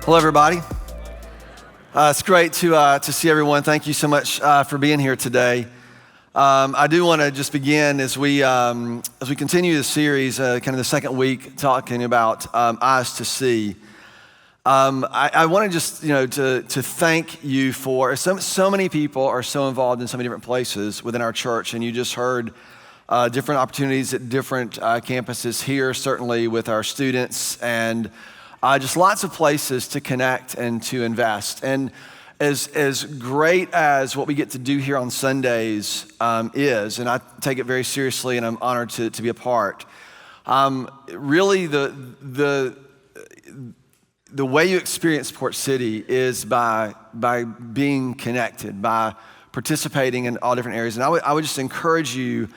Hello, everybody. It's great to see everyone. Thank you so much for being here today. I do want to just begin as we continue the series, kind of the second week, talking about eyes to see. I want to just to thank you for so many people are so involved in so many different places within our church, and you just heard different opportunities at different campuses here, certainly with our students, and just lots of places to connect and to invest. And as great as what we get to do here on Sundays is, and I take it very seriously and I'm honored to be a part, really the way you experience Port City is by being connected, by participating in all different areas. And I would just encourage you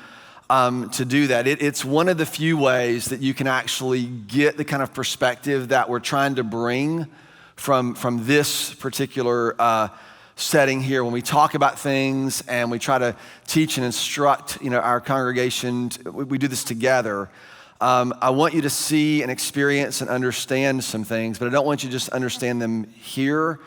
to do that. It's one of the few ways that you can actually get the kind of perspective that we're trying to bring from this particular setting here when we talk about things and we try to teach and instruct our congregation. We do this together. I want you to see and experience and understand some things, but I don't want you to just understand them here.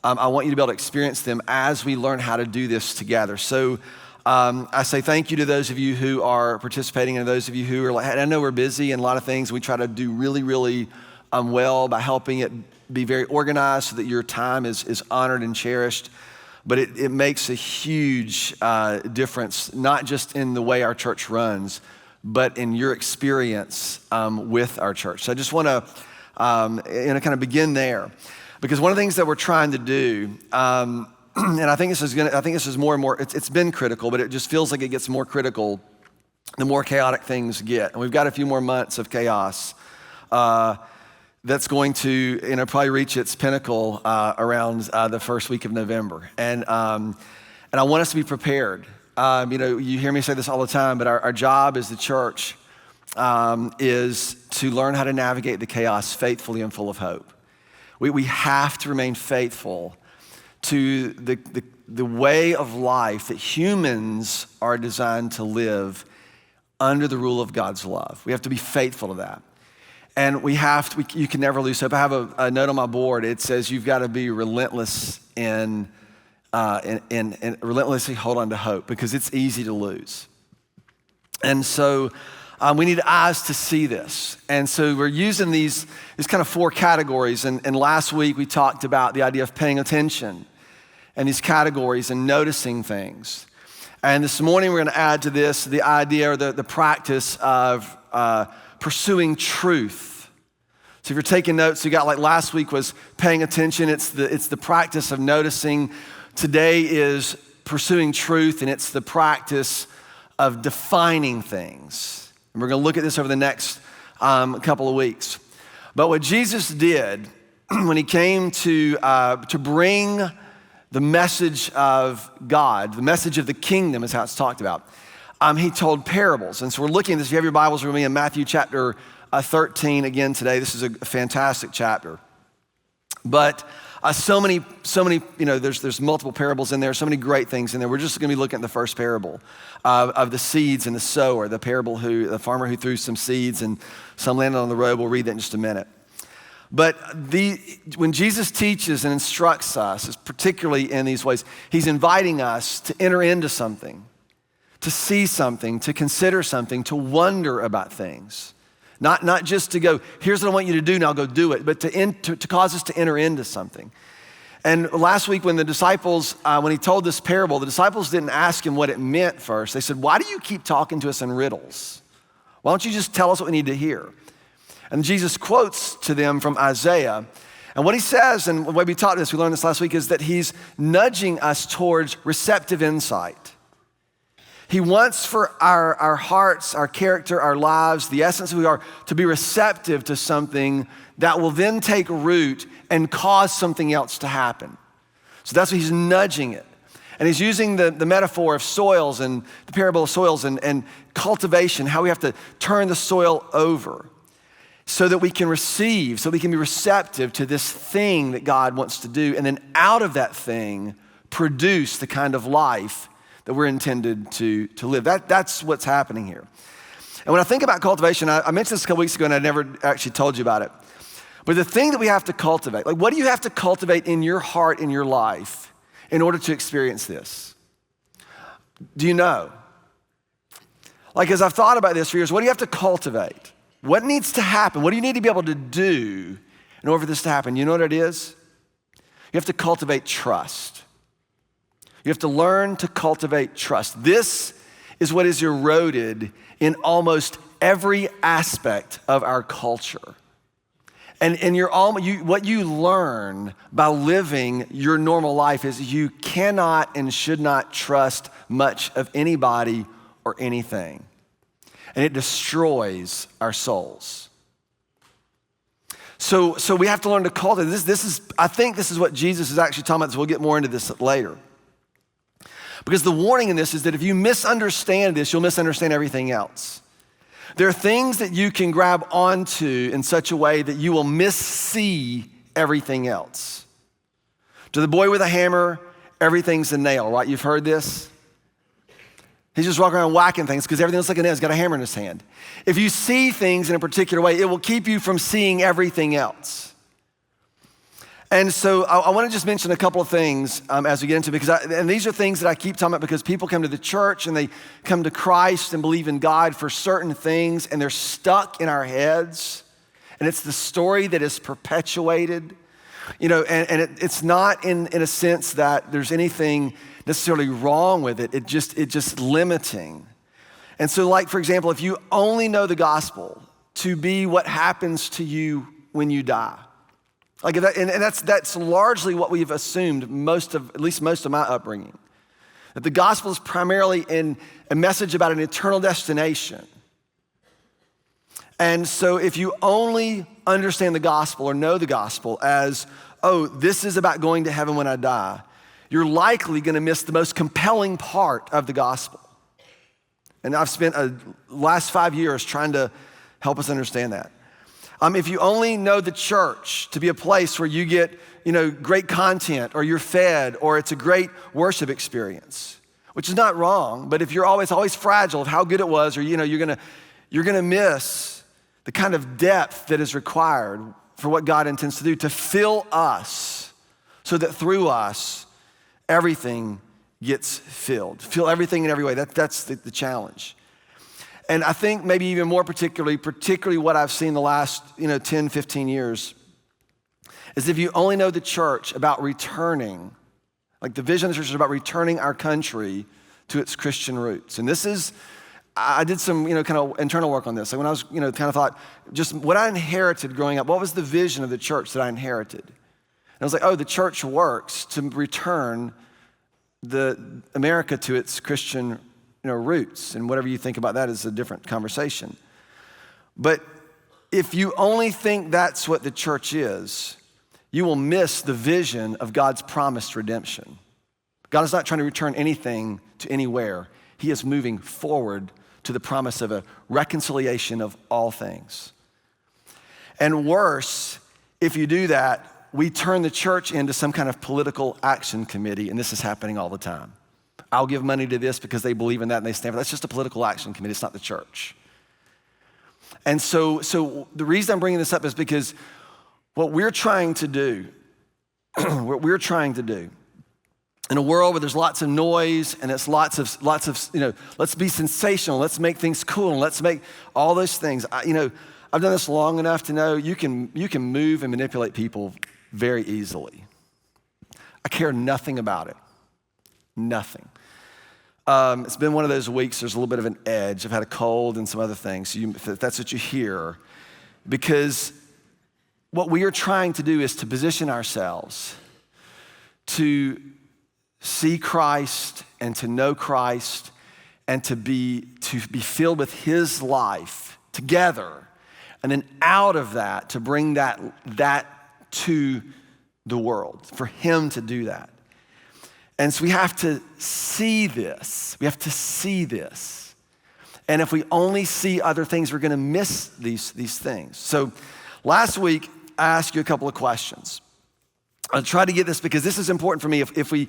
I want you to be able to experience them as we learn how to do this together. So I say thank you to those of you who are participating and those of you who are like, I know we're busy and a lot of things. We try to do really, really well by helping it be very organized so that your time is honored and cherished. But it makes a huge difference, not just in the way our church runs, but in your experience with our church. So I just want to kind of begin there, because one of the things that we're trying to do, and I think this is more and more, it's been critical, but it just feels like it gets more critical the more chaotic things get. And we've got a few more months of chaos that's going to probably reach its pinnacle around the first week of November. And I want us to be prepared. You hear me say this all the time, but our job as the church is to learn how to navigate the chaos faithfully and full of hope. We have to remain faithful to the way of life that humans are designed to live under the rule of God's love. We have to be faithful to that. And you can never lose hope. I have a note on my board. It says you've got to be relentless and relentlessly hold on to hope, because it's easy to lose. And so we need eyes to see this. And so we're using these kind of four categories. And last week we talked about the idea of paying attention and these categories and noticing things. And this morning we're going to add to this the idea or the practice of pursuing truth. So if you're taking notes, you got like last week was paying attention. It's the practice of noticing. Today is pursuing truth, and it's the practice of defining things. And we're going to look at this over the next couple of weeks. But what Jesus did when he came to bring the message of God, the message of the kingdom is how it's talked about, he told parables. And so we're looking at this. If you have your Bibles with me in Matthew chapter 13 again today. This is a fantastic chapter. But so many, there's multiple parables in there, so many great things in there. We're just gonna be looking at the first parable of the seeds and the sower, the the farmer who threw some seeds and some landed on the road. We'll read that in just a minute. But when Jesus teaches and instructs us, particularly in these ways, he's inviting us to enter into something, to see something, to consider something, to wonder about things. Not just to go, here's what I want you to do, now go do it, but to cause us to enter into something. And last week when the disciples, when he told this parable, the disciples didn't ask him what it meant first. They said, why do you keep talking to us in riddles? Why don't you just tell us what we need to hear? And Jesus quotes to them from Isaiah. And what he says, and the way we taught this, we learned this last week, is that he's nudging us towards receptive insight. He wants for our hearts, our character, our lives, the essence of who we are, to be receptive to something that will then take root and cause something else to happen. So that's what he's nudging it. And he's using the metaphor of soils and the parable of soils and cultivation, how we have to turn the soil over so that we can receive, so we can be receptive to this thing that God wants to do. And then out of that thing, produce the kind of life that we're intended to live. That's what's happening here. And when I think about cultivation, I mentioned this a couple weeks ago and I never actually told you about it. But the thing that we have to cultivate, like what do you have to cultivate in your heart, in your life, in order to experience this? Do you know? Like as I've thought about this for years, what do you have to cultivate? What needs to happen? What do you need to be able to do in order for this to happen? You know what it is? You have to cultivate trust. You have to learn to cultivate trust. This is what is eroded in almost every aspect of our culture. And what you learn by living your normal life is you cannot and should not trust much of anybody or anything. And it destroys our souls. So we have to learn to cultivate. I think this is what Jesus is actually talking about. So we'll get more into this later. Because the warning in this is that if you misunderstand this, you'll misunderstand everything else. There are things that you can grab onto in such a way that you will missee everything else. To the boy with a hammer, everything's a nail, right? You've heard this? He's just walking around whacking things because everything looks like a nail. He's got a hammer in his hand. If you see things in a particular way, it will keep you from seeing everything else. And so I want to just mention a couple of things as we get into it, and these are things that I keep talking about because people come to the church and they come to Christ and believe in God for certain things, and they're stuck in our heads, and it's the story that is perpetuated, it's not in a sense that there's anything necessarily wrong with it. It just limiting. And so, like for example, if you only know the gospel to be what happens to you when you die. That's largely what we've assumed at least most of my upbringing. That the gospel is primarily in a message about an eternal destination. And so if you only understand the gospel or know the gospel as, this is about going to heaven when I die, you're likely gonna miss the most compelling part of the gospel. And I've spent the last 5 years trying to help us understand that. If you only know the church to be a place where you get, great content or you're fed or it's a great worship experience, which is not wrong, but if you're always fragile of how good it was, or you're gonna miss the kind of depth that is required for what God intends to do to fill us so that through us, everything gets filled. Fill everything in every way. That's the challenge. And I think maybe even more particularly what I've seen the last 10, 15 years is if you only know the church about returning, like the vision of the church is about returning our country to its Christian roots. And I did some kind of internal work on this. Like when I was kind of thought, just what I inherited growing up, what was the vision of the church that I inherited? And I was like, the church works to return America to its Christian roots, and whatever you think about that is a different conversation. But if you only think that's what the church is, you will miss the vision of God's promised redemption. God is not trying to return anything to anywhere. He is moving forward to the promise of a reconciliation of all things. And worse, if you do that, we turn the church into some kind of political action committee, and this is happening all the time. I'll give money to this because they believe in that and they stand for that. That's just a political action committee. It's not the church. And so the reason I'm bringing this up is because what we're trying to do, in a world where there's lots of noise and it's lots of let's be sensational, let's make things cool, and let's make all those things. I've done this long enough to know you can move and manipulate people very easily. I care nothing about it. Nothing. It's been one of those weeks, there's a little bit of an edge. I've had a cold and some other things, so if that's what you hear. Because what we are trying to do is to position ourselves to see Christ and to know Christ and to be filled with his life together. And then out of that, to bring that to the world, for him to do that. And so we have to see this. And if we only see other things, we're gonna miss these things. So last week, I asked you a couple of questions. I'll try to get this because this is important for me. If we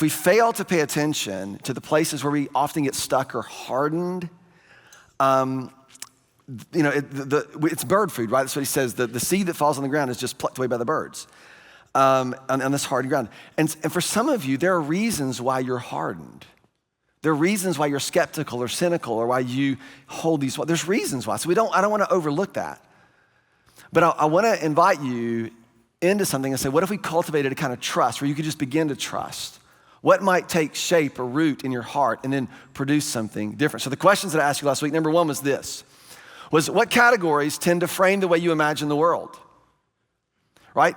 fail to pay attention to the places where we often get stuck or hardened, it's bird food, right? That's what he says. The seed that falls on the ground is just plucked away by the birds on this hard ground. And for some of you, there are reasons why you're hardened. There are reasons why you're skeptical or cynical or why you hold these. There's reasons why. So I don't want to overlook that. But I want to invite you into something and say, what if we cultivated a kind of trust where you could just begin to trust? What might take shape or root in your heart and then produce something different? So the questions that I asked you last week, number one was this, was what categories tend to frame the way you imagine the world, right?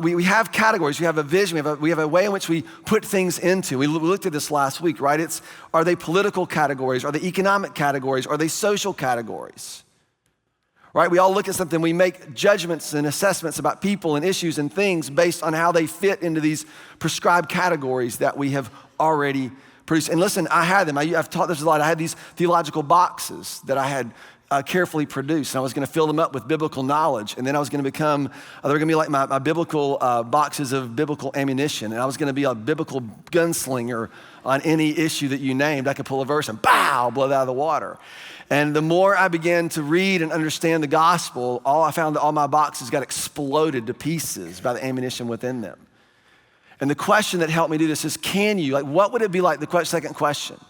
We have categories, we have a vision, we have a way in which we put things into. We looked at this last week, right? Are they political categories? Are they economic categories? Are they social categories? Right? We all look at something, we make judgments and assessments about people and issues and things based on how they fit into these prescribed categories that we have already produced. And listen, I had them. I've taught this a lot. I had these theological boxes that I had carefully produced, and I was going to fill them up with biblical knowledge, and then I was going to become, they were going to be like my biblical boxes of biblical ammunition, and I was going to be a biblical gunslinger on any issue that you named. I could pull a verse and bow, blow it out of the water. And the more I began to read and understand the gospel, I found that all my boxes got exploded to pieces by the ammunition within them. And the question that helped me do this is, what would it be like, the second question,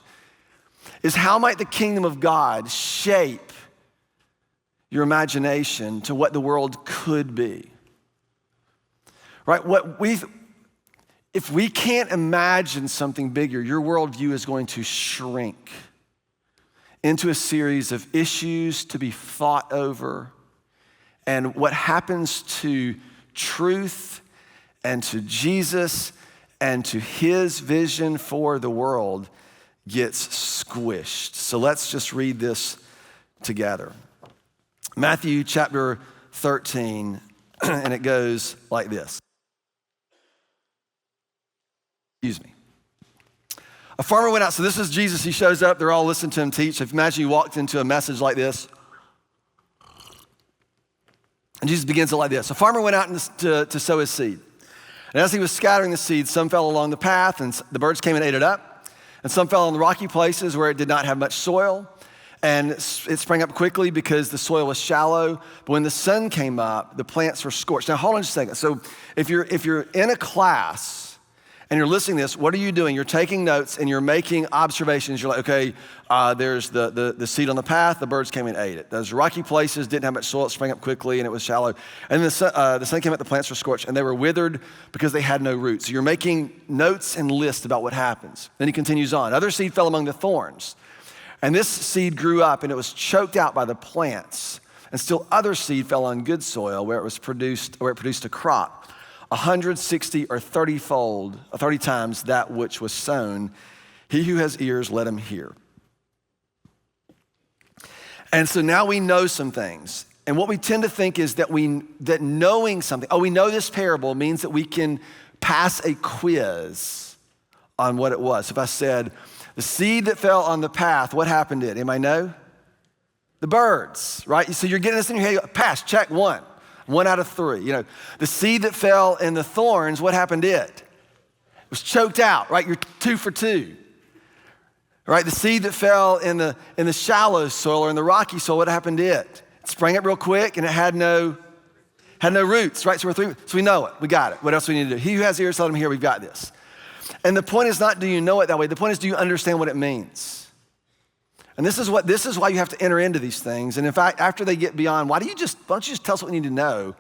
is how might the kingdom of God shape your imagination to what the world could be? Right? If we can't imagine something bigger, your worldview is going to shrink into a series of issues to be fought over. And what happens to truth and to Jesus and to his vision for the world gets squished. So let's just read this together. Matthew chapter 13, and it goes like this. Excuse me. A farmer went out. So this is Jesus. He shows up. They're all listening to him teach. If imagine you walked into a message like this. And Jesus begins it like this. A farmer went out to sow his seed. And as he was scattering the seed, some fell along the path, and the birds came and ate it up. And some fell on the rocky places where it did not have much soil. And it sprang up quickly because the soil was shallow. But when the sun came up, the plants were scorched. Now, hold on just a second. So if you're in a class and you're listening to this, what are you doing? You're taking notes and you're making observations. You're like, okay, there's the seed on the path. The birds came and ate it. Those rocky places didn't have much soil. It sprang up quickly and it was shallow. And the sun came up, the plants were scorched, and they were withered because they had no roots. So you're making notes and lists about what happens. Then he continues on. Other seed fell among the thorns. And this seed grew up and it was choked out by the plants. And still other seed fell on good soil where it produced a crop, 160 or 30 times that which was sown. He who has ears, let him hear. And so now we know some things. And what we tend to think is that knowing something, we know this parable means that we can pass a quiz on what it was. If I said, the seed that fell on the path, what happened to it? Anybody know? The birds, right? So you're getting this in your head, you go, pass, check, 1 out of 3. The seed that fell in the thorns, what happened to it? It was choked out, right? You're 2 for 2. Right? The seed that fell in the shallow soil or in the rocky soil, what happened to it? It sprang up real quick and it had no roots, right? So we know it, we got it. What else do we need to do? He who has ears, let him hear, we've got this. And the point is not, do you know it that way? The point is, do you understand what it means? And this is why you have to enter into these things. And in fact, after they get beyond, why don't you just tell us what we need to know?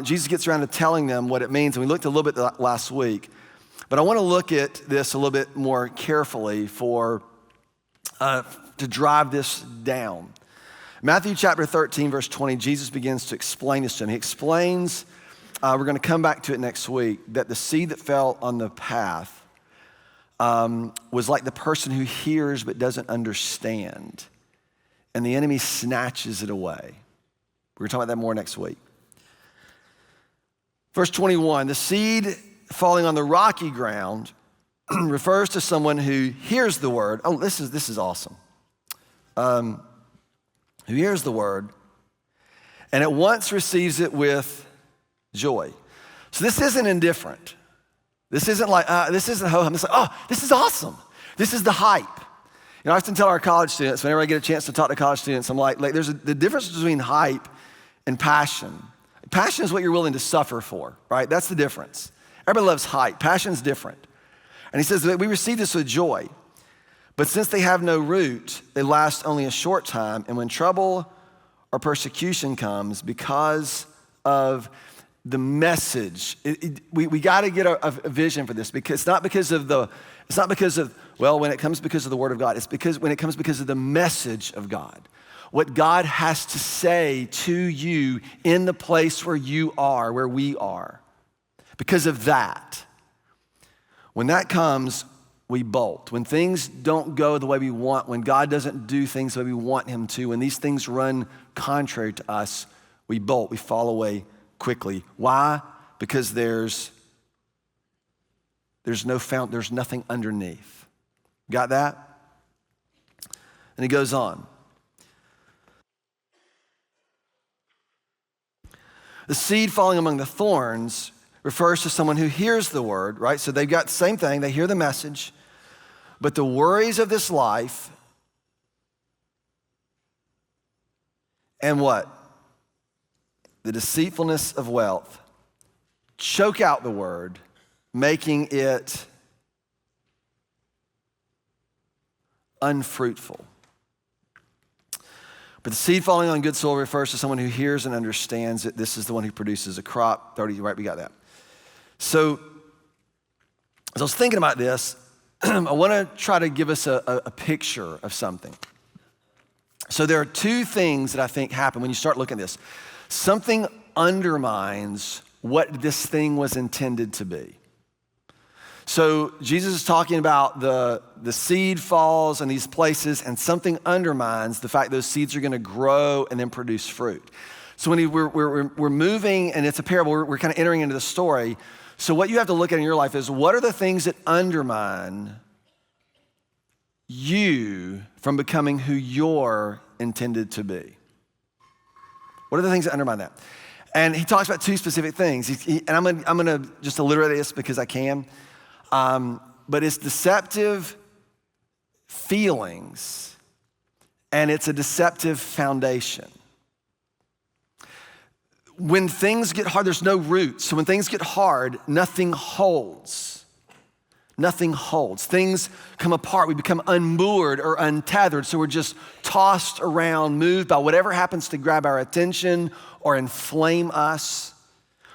Jesus gets around to telling them what it means. And we looked a little bit last week. But I want to look at this a little bit more carefully to drive this down. Matthew chapter 13, verse 20, Jesus begins to explain this to him. He explains, we're going to come back to it next week, that the seed that fell on the path was like the person who hears but doesn't understand, and the enemy snatches it away. We're going to talk about that more next week. Verse 21, the seed falling on the rocky ground refers to someone who hears the word. Oh, this is awesome. Who hears the word and at once receives it with joy. So this isn't indifferent. This isn't like, this isn't ho-hum. It's like, oh, this is awesome. This is the hype. I often tell our college students, whenever I get a chance to talk to college students, I'm like there's the difference between hype and passion. Passion is what you're willing to suffer for, right? That's the difference. Everybody loves hype. Passion's different. And he says that we receive this with joy, but since they have no root, they last only a short time. And when trouble or persecution comes because of the message, we got to get a vision for this, because it's not because of when it comes because of the word of God, it's because when it comes because of the message of God. What God has to say to you in the place where you are, where we are. Because of that, when that comes, we bolt. When things don't go the way we want, when God doesn't do things the way we want him to, when these things run contrary to us, we bolt, we fall away quickly. Why? Because there's nothing underneath. Got that? And he goes on. The seed falling among the thorns refers to someone who hears the word, right? So they've got the same thing, they hear the message, but the worries of this life and what? The deceitfulness of wealth choke out the word, making it unfruitful. But the seed falling on good soil refers to someone who hears and understands it. This is the one who produces a crop. 30, right, we got that. So as I was thinking about this, I want to try to give us a picture of something. So there are two things that I think happen when you start looking at this. Something undermines what this thing was intended to be. So Jesus is talking about the seed falls in these places, and something undermines the fact those seeds are going to grow and then produce fruit. So when we're moving, and it's a parable, we're kind of entering into the story. So what you have to look at in your life is, what are the things that undermine you from becoming who you're intended to be? What are the things that undermine that? And he talks about two specific things. And I'm gonna just alliterate this because I can. But it's deceptive feelings, and it's a deceptive foundation. When things get hard, there's no roots. So when things get hard, nothing holds. Nothing holds. Things come apart. We become unmoored or untethered. So we're just tossed around, moved by whatever happens to grab our attention or inflame us.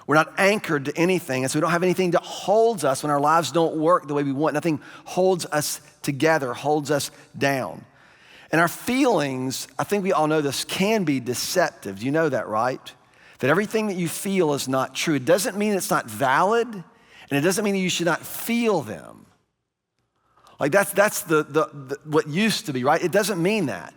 We're not anchored to anything, and so we don't have anything that holds us when our lives don't work the way we want. Nothing holds us together, holds us down. And our feelings, I think we all know this, can be deceptive. You know that, right? That everything that you feel is not true. It doesn't mean it's not valid, and it doesn't mean that you should not feel them. Like that's the what used to be, right? It doesn't mean that.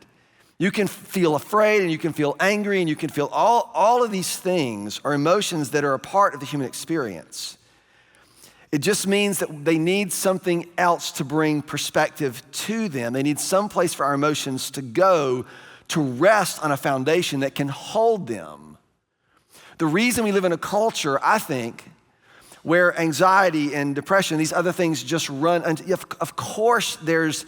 You can feel afraid, and you can feel angry, and you can feel all of these things are emotions that are a part of the human experience. It just means that they need something else to bring perspective to them. They need some place for our emotions to go to rest on a foundation that can hold them. The reason we live in a culture, I think, where anxiety and depression, these other things just run, of course there's,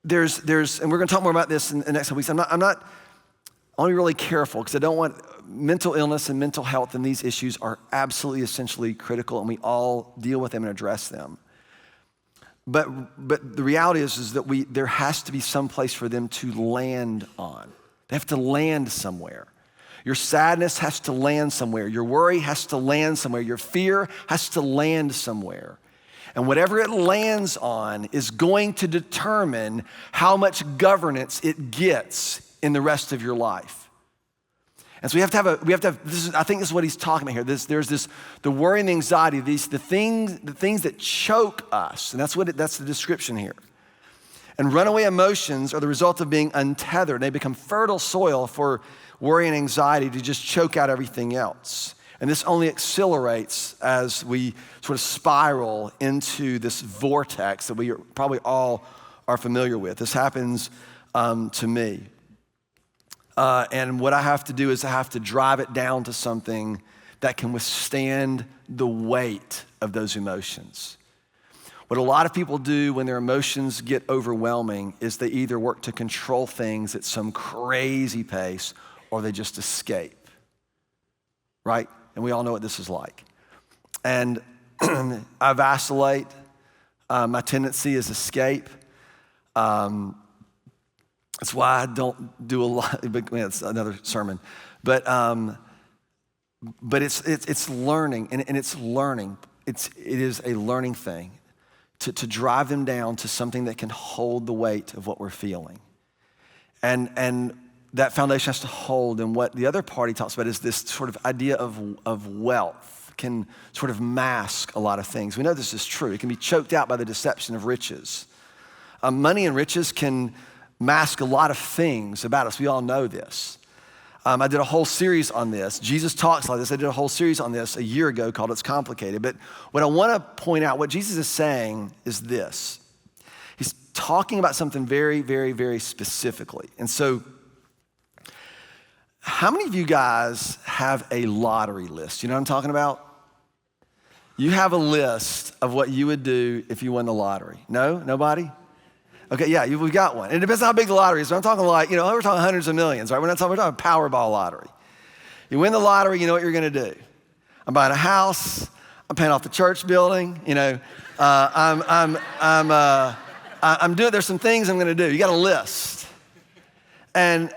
and we're gonna talk more about this in the next couple weeks. I want to be really careful, because I don't want mental illness and mental health, and these issues are absolutely essentially critical, and we all deal with them and address them. But the reality is that there has to be some place for them to land on. They have to land somewhere. Your sadness has to land somewhere. Your worry has to land somewhere. Your fear has to land somewhere. And whatever it lands on is going to determine how much governance it gets in the rest of your life. And so we have to have, I think this is what he's talking about here. There's the worry and the anxiety, the things that choke us, and that's the description here. And runaway emotions are the result of being untethered. They become fertile soil for worry and anxiety to just choke out everything else. And this only accelerates as we sort of spiral into this vortex that we probably all are familiar with. This happens to me. And what I have to do is I have to drive it down to something that can withstand the weight of those emotions. What a lot of people do when their emotions get overwhelming is they either work to control things at some crazy pace or they just escape, right? And we all know what this is like. And I vacillate. My tendency is escape. That's why I don't do a lot, but man, it's another sermon. But it's learning, and it's learning. It is a learning thing to drive them down to something that can hold the weight of what we're feeling. And that foundation has to hold, and what the other party talks about is this sort of idea of wealth can sort of mask a lot of things. We know this is true. It can be choked out by the deception of riches. Money and riches can mask a lot of things about us. We all know this. I did a whole series on this. Jesus talks like this. I did a whole series on this a year ago called It's Complicated. But what I want to point out, what Jesus is saying is this. He's talking about something very, very, very specifically. And so how many of you guys have a lottery list? You know what I'm talking about? You have a list of what you would do if you won the lottery. No? Nobody? Okay, yeah, we've got one. And it depends on how big the lottery is. So I'm talking like, we're talking hundreds of millions, right? We're talking Powerball lottery. You win the lottery, you know what you're gonna do. I'm buying a house, I'm paying off the church building, I'm doing, there's some things I'm gonna do. You got a list. And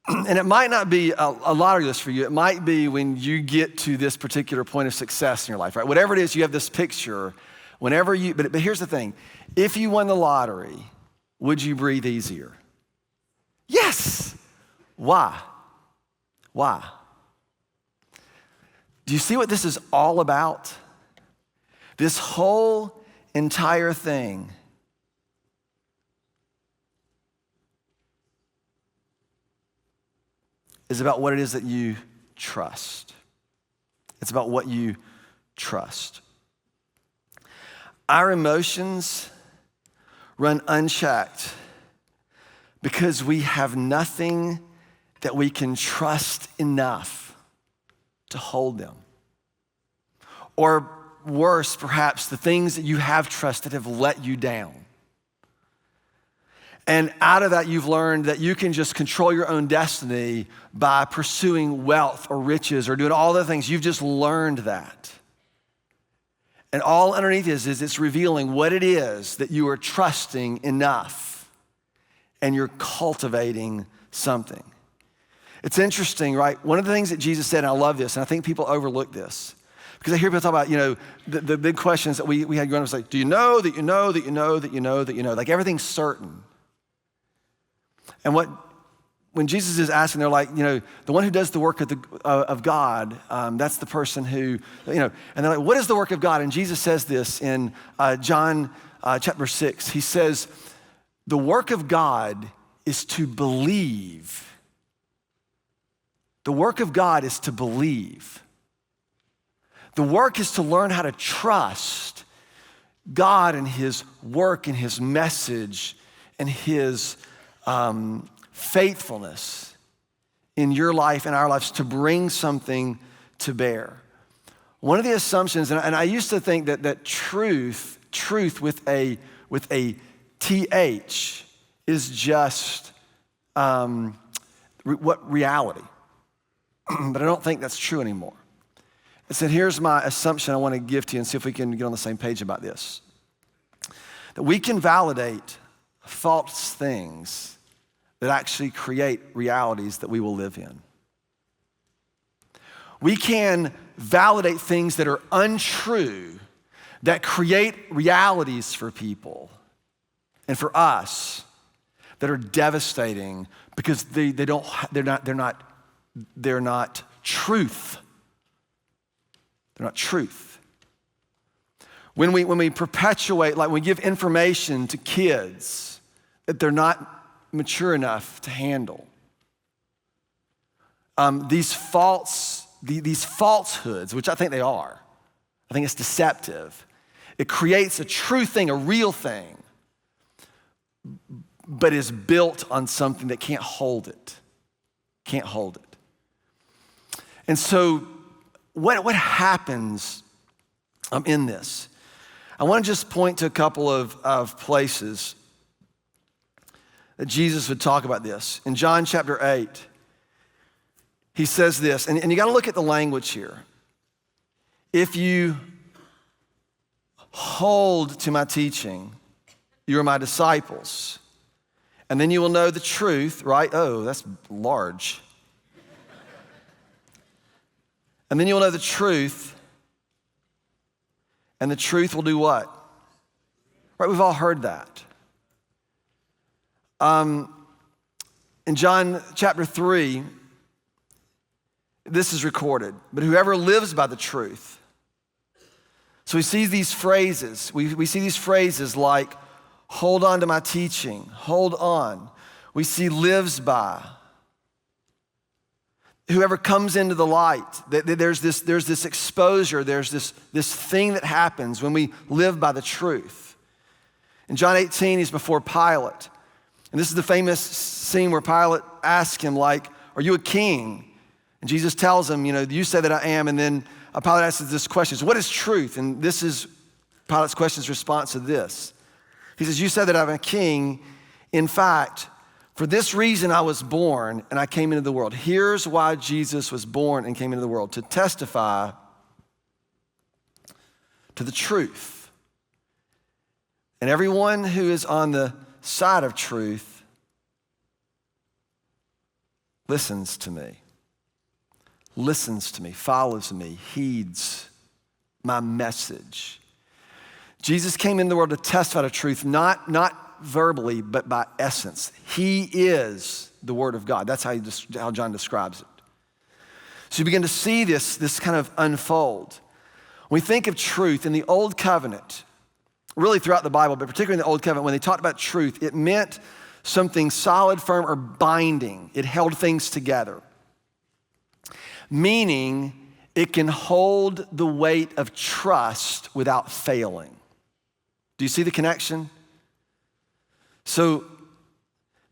it might not be a lottery list for you. It might be when you get to this particular point of success in your life, right? Whatever it is, you have this picture. But here's the thing. If you won the lottery, would you breathe easier? Yes. Why? Why? Do you see what this is all about? This whole entire thing is about what it is that you trust. It's about what you trust. Our emotions run unchecked because we have nothing that we can trust enough to hold them. Or worse, perhaps, the things that you have trusted have let you down. And out of that, you've learned that you can just control your own destiny by pursuing wealth or riches or doing all the things. You've just learned that. And all underneath is it's revealing what it is that you are trusting enough and you're cultivating something. It's interesting, right? One of the things that Jesus said, and I love this, and I think people overlook this, because I hear people talk about, the big questions that we had growing up, was like, do you know that you know that you know that you know that you know? Like everything's certain. And when Jesus is asking, they're like, the one who does the work of God, that's the person who, and they're like, what is the work of God? And Jesus says this in John chapter 6. He says, the work of God is to believe. The work of God is to believe. The work is to learn how to trust God and his work and his message and his faithfulness in your life and our lives to bring something to bear. One of the assumptions, and I used to think that truth with a TH is just reality. But I don't think that's true anymore. I said, here's my assumption I want to give to you and see if we can get on the same page about this. That we can validate false things that actually create realities that we will live in. We can validate things that are untrue that create realities for people and for us that are devastating because they're not truth. They're not truth. When we perpetuate, like we give information to kids that they're not mature enough to handle. These falsehoods, which I think they are, I think it's deceptive. It creates a true thing, a real thing, but is built on something that can't hold it. Can't hold it. And so what happens in this I want to just point to a couple of places that Jesus would talk about this. In John chapter 8, he says this, and you got to look at the language here. If you hold to my teaching, you are my disciples. And then you will know the truth, right? Oh, that's large. And then you will know the truth, and the truth will do what? Right, we've all heard that. In John chapter 3, this is recorded, but whoever lives by the truth. So we see these phrases. We see these phrases like, hold on to my teaching, hold on. We see lives by. Whoever comes into the light, there's this exposure, there's this thing that happens when we live by the truth. In John 18, he's before Pilate. And this is the famous scene where Pilate asks him, like, are you a king? And Jesus tells him, you say that I am. And then Pilate asks this question, what is truth? And this is Pilate's question's response to this. He says, you said that I'm a king. In fact, for this reason I was born and I came into the world. Here's why Jesus was born and came into the world, to testify to the truth. And everyone who is on the side of truth listens to me, follows me, heeds my message. Jesus came into the world to testify to truth, not verbally, but by essence. He is the Word of God. That's how John describes it. So you begin to see this kind of unfold. When we think of truth in the Old Covenant, really throughout the Bible, but particularly in the Old Covenant, when they talked about truth, it meant something solid, firm, or binding. It held things together. Meaning, it can hold the weight of trust without failing. Do you see the connection? So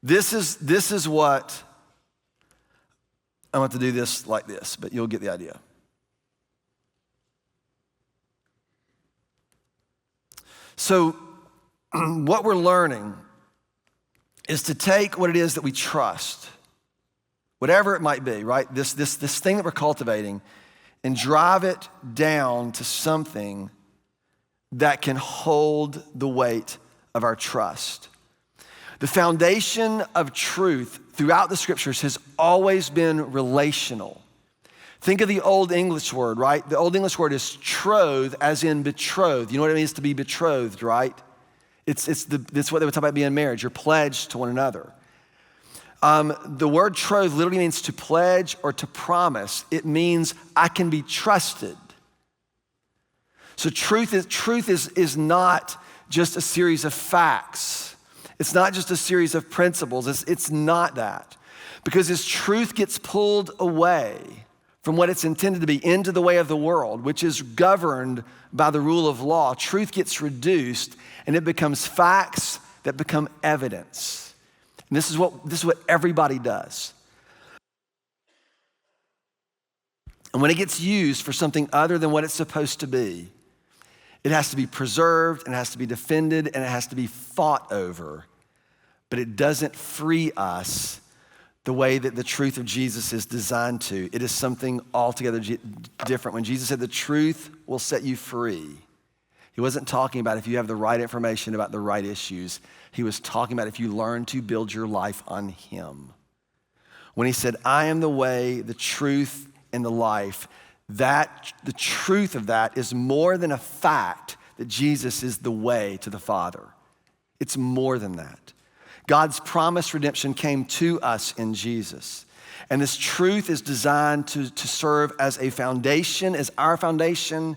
this is what, I want to do this like this, but you'll get the idea. So what we're learning is to take what it is that we trust, whatever it might be, right? This thing that we're cultivating, and drive it down to something that can hold the weight of our trust. The foundation of truth throughout the scriptures has always been relational. Think of the Old English word, right? The Old English word is troth, as in betrothed. You know what it means to be betrothed, right? It's what they would talk about being married. You're pledged to one another. The word troth literally means to pledge or to promise. It means I can be trusted. So truth is not just a series of facts. It's not just a series of principles. It's not that. Because as truth gets pulled away from what it's intended to be into the way of the world, which is governed by the rule of law, truth gets reduced and it becomes facts that become evidence. And this is what everybody does. And when it gets used for something other than what it's supposed to be, it has to be preserved, and it has to be defended, and it has to be fought over. But it doesn't free us the way that the truth of Jesus is designed to. It is something altogether different. When Jesus said the truth will set you free, he wasn't talking about if you have the right information about the right issues. He was talking about if you learn to build your life on him. When he said, I am the way, the truth, and the life, that the truth of that is more than a fact that Jesus is the way to the Father. It's more than that. God's promised redemption came to us in Jesus. And this truth is designed to serve as a foundation, as our foundation,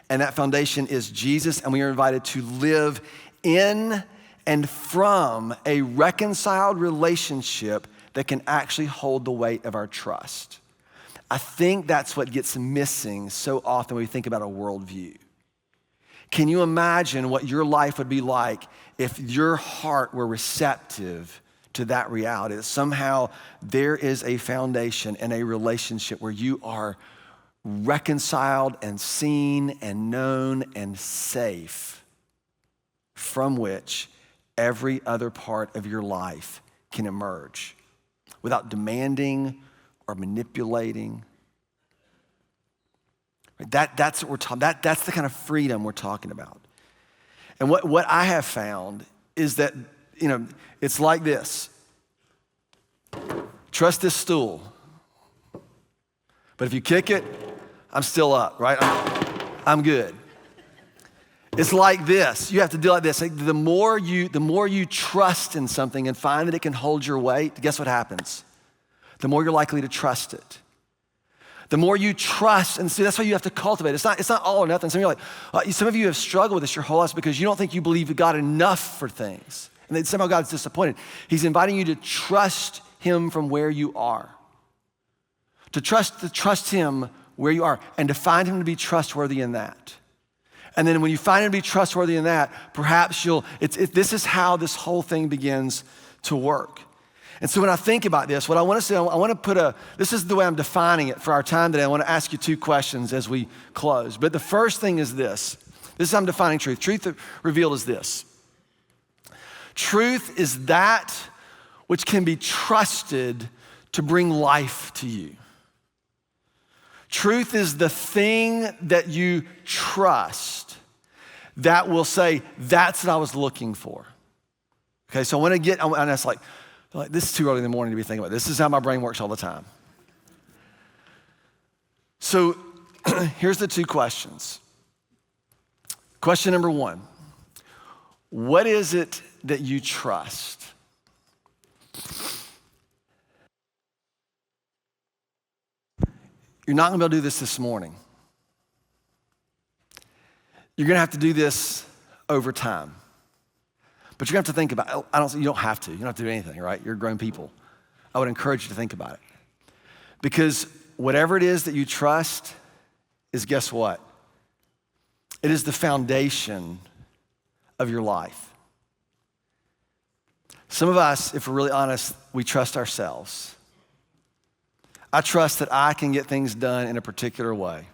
and that foundation is Jesus, and we are invited to live in and from a reconciled relationship that can actually hold the weight of our trust. I think that's what gets missing so often when we think about a worldview. Can you imagine what your life would be like if your heart were receptive to that reality, that somehow there is a foundation and a relationship where you are reconciled and seen and known and safe from which every other part of your life can emerge without demanding or manipulating. That's what we're talking. That's the kind of freedom we're talking about. And what I have found is that, it's like this. Trust this stool. But if you kick it, I'm still up, right? I'm good. It's like this. You have to do like this. The more you trust in something and find that it can hold your weight, guess what happens? The more you're likely to trust it. The more you trust, and see, that's why you have to cultivate. It's not all or nothing. Some of you have struggled with this your whole life because you don't think you believe God enough for things. And then somehow God's disappointed. He's inviting you to trust him from where you are. To trust him where you are and to find him to be trustworthy in that. And then when you find him to be trustworthy in that, perhaps this is how this whole thing begins to work. And so when I think about this, what I want to say, this is the way I'm defining it for our time today. I want to ask you two questions as we close. But the first thing is this. This is how I'm defining truth. Truth revealed is this. Truth is that which can be trusted to bring life to you. Truth is the thing that you trust that will say, that's what I was looking for. Okay, so I want to get, and that's like, this is too early in the morning to be thinking about this. This is how my brain works all the time. So here's the two questions. Question number one, what is it that you trust? You're not gonna be able to do this morning. You're gonna have to do this over time. But you're gonna have to think about it. You don't have to. You don't have to do anything, right? You're grown people. I would encourage you to think about it. Because whatever it is that you trust is, guess what? It is the foundation of your life. Some of us, if we're really honest, we trust ourselves. I trust that I can get things done in a particular way.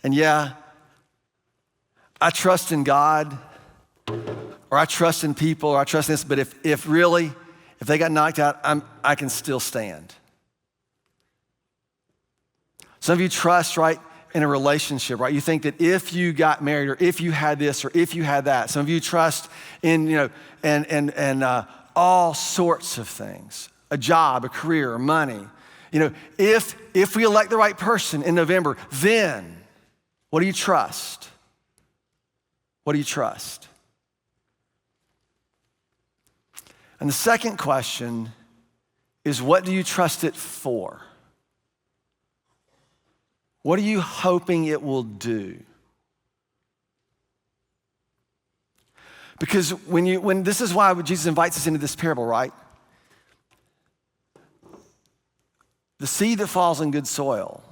And yeah, I trust in God, or I trust in people, or I trust in this, but if they got knocked out, I can still stand. Some of you trust, right, in a relationship, right? You think that if you got married, or if you had this, or if you had that. Some of you trust in, all sorts of things, a job, a career, money. If we elect the right person in November, then what do you trust? What do you trust? And the second question is, what do you trust it for? What are you hoping it will do? Because when this is why Jesus invites us into this parable, right? The seed that falls in good soil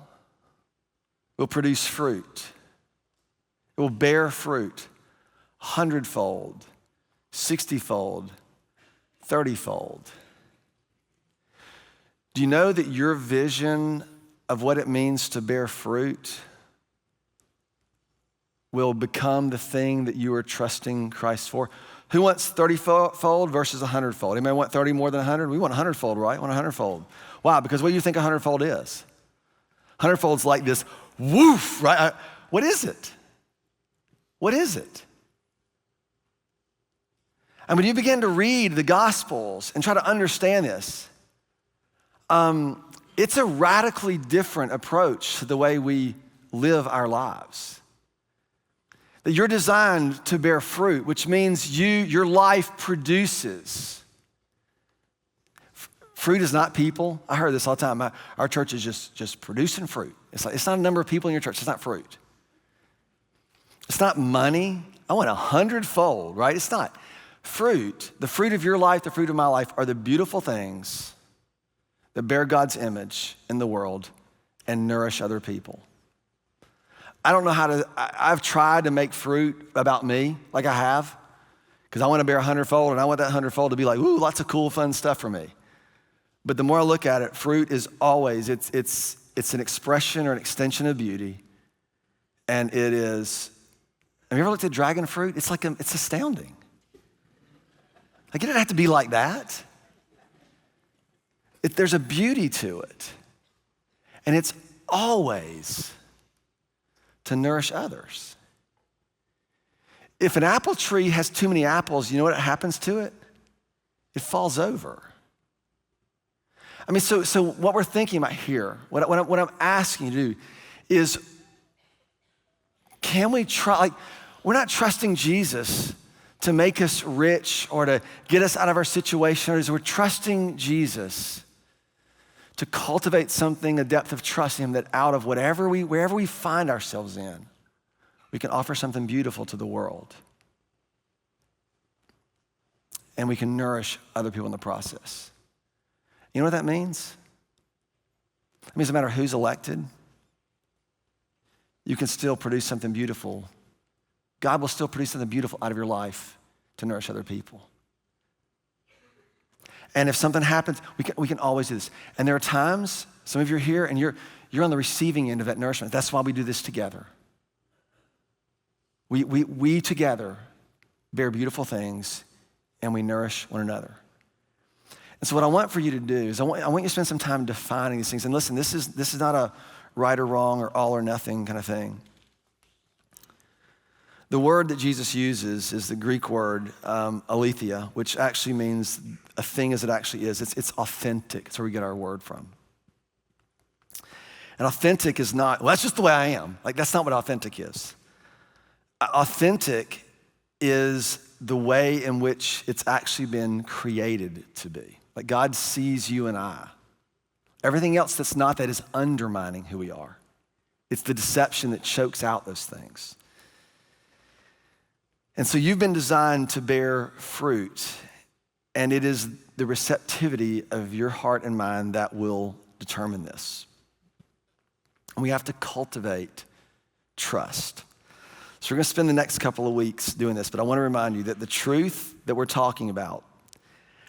will produce fruit. It will bear fruit 100-fold, 60-fold, 30-fold. Do you know that your vision of what it means to bear fruit will become the thing that you are trusting Christ for? Who wants 30-fold versus 100-fold? Anybody want 30 more than 100? We want 100-fold, right? We want 100-fold. Why? Because what do you think 100-fold is? 100-fold's like this woof, right? What is it? What is it? And when you begin to read the Gospels and try to understand this, it's a radically different approach to the way we live our lives. That you're designed to bear fruit, which means your life produces. Fruit is not people. I heard this all the time. Our church is just producing fruit. It's not a number of people in your church. It's not fruit. It's not money. I want 100-fold, right? It's not. Fruit, the fruit of your life, the fruit of my life, are the beautiful things that bear God's image in the world and nourish other people. I don't know I've tried to make fruit about me, like I have, because I want to bear 100-fold, and I want that 100-fold to be like, ooh, lots of cool, fun stuff for me. But the more I look at it, fruit is always, it's an expression or an extension of beauty, and it is Have you ever looked at dragon fruit? It's it's astounding. Like, it didn't have to be like that. There's a beauty to it. And it's always to nourish others. If an apple tree has too many apples, you know what happens to it? It falls over. I mean, so what we're thinking about here, what I'm asking you to do is, can we try, like, we're not trusting Jesus to make us rich or to get us out of our situation. We're trusting Jesus to cultivate something, a depth of trust in him, that out of wherever we find ourselves in, we can offer something beautiful to the world. And we can nourish other people in the process. You know what that means? It means no matter who's elected, you can still produce something beautiful. God will still produce something beautiful out of your life to nourish other people. And if something happens, we can always do this. And there are times, some of you are here and you're on the receiving end of that nourishment. That's why we do this together. We together bear beautiful things and we nourish one another. And so what I want for you to do is I want you to spend some time defining these things. And listen, this is not a right or wrong or all or nothing kind of thing. The word that Jesus uses is the Greek word aletheia, which actually means a thing as it actually is. It's authentic. That's where we get our word from. And authentic is not, well, that's just the way I am. Like, that's not what authentic is. Authentic is the way in which it's actually been created to be. Like, God sees you and I. Everything else that's not that is undermining who we are. It's the deception that chokes out those things. And so you've been designed to bear fruit, and it is the receptivity of your heart and mind that will determine this. And we have to cultivate trust. So we're going to spend the next couple of weeks doing this, but I want to remind you that the truth that we're talking about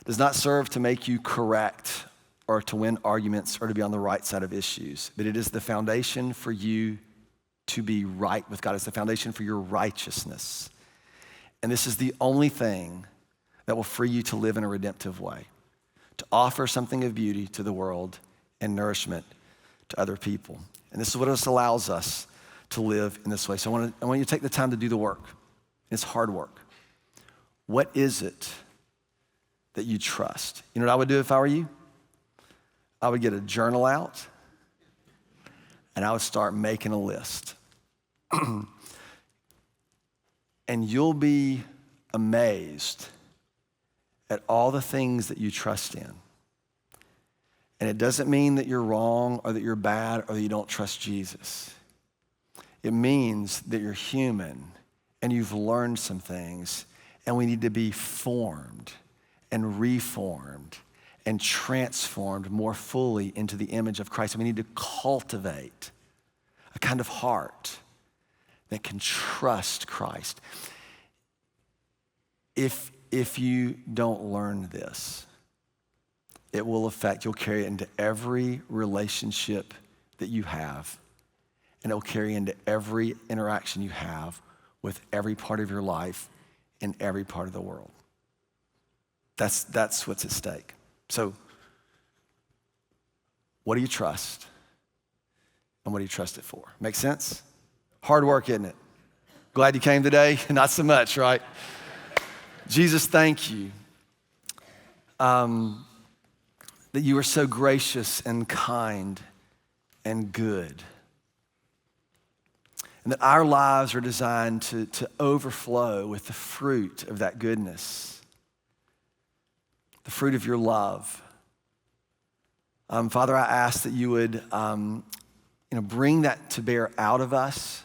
does not serve to make you correct or to win arguments or to be on the right side of issues, but it is the foundation for you to be right with God. It's the foundation for your righteousness. And this is the only thing that will free you to live in a redemptive way, to offer something of beauty to the world and nourishment to other people. And this is what this allows us to live in this way. So I want you to take the time to do the work. It's hard work. What is it that you trust? You know what I would do if I were you? I would get a journal out and I would start making a list. And you'll be amazed at all the things that you trust in. And it doesn't mean that you're wrong or that you're bad or that you don't trust Jesus. It means that you're human and you've learned some things, and we need to be formed and reformed and transformed more fully into the image of Christ. And we need to cultivate a kind of heart that can trust Christ. If you don't learn this, it will affect, you'll carry it into every relationship that you have, and it will carry into every interaction you have with every part of your life in every part of the world. That's what's at stake. So, what do you trust? And what do you trust it for? Make sense? Hard work, isn't it? Glad you came today? Not so much, right? Jesus, thank you that you are so gracious and kind and good. And that our lives are designed to overflow with the fruit of that goodness, the fruit of your love. Father, I ask that you would bring that to bear out of us.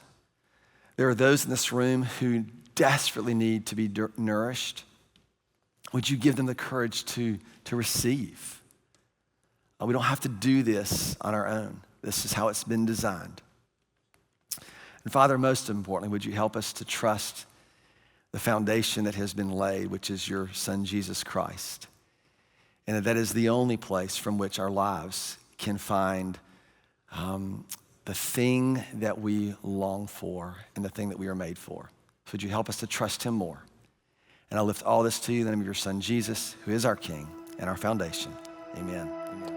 There are those in this room who desperately need to be nourished. Would you give them the courage to receive? We don't have to do this on our own. This is how it's been designed. And Father, most importantly, would you help us to trust the foundation that has been laid, which is your Son, Jesus Christ. And that is the only place from which our lives can find the thing that we long for and the thing that we are made for. So would you help us to trust him more? And I lift all this to you in the name of your son, Jesus, who is our King and our foundation. Amen. Amen.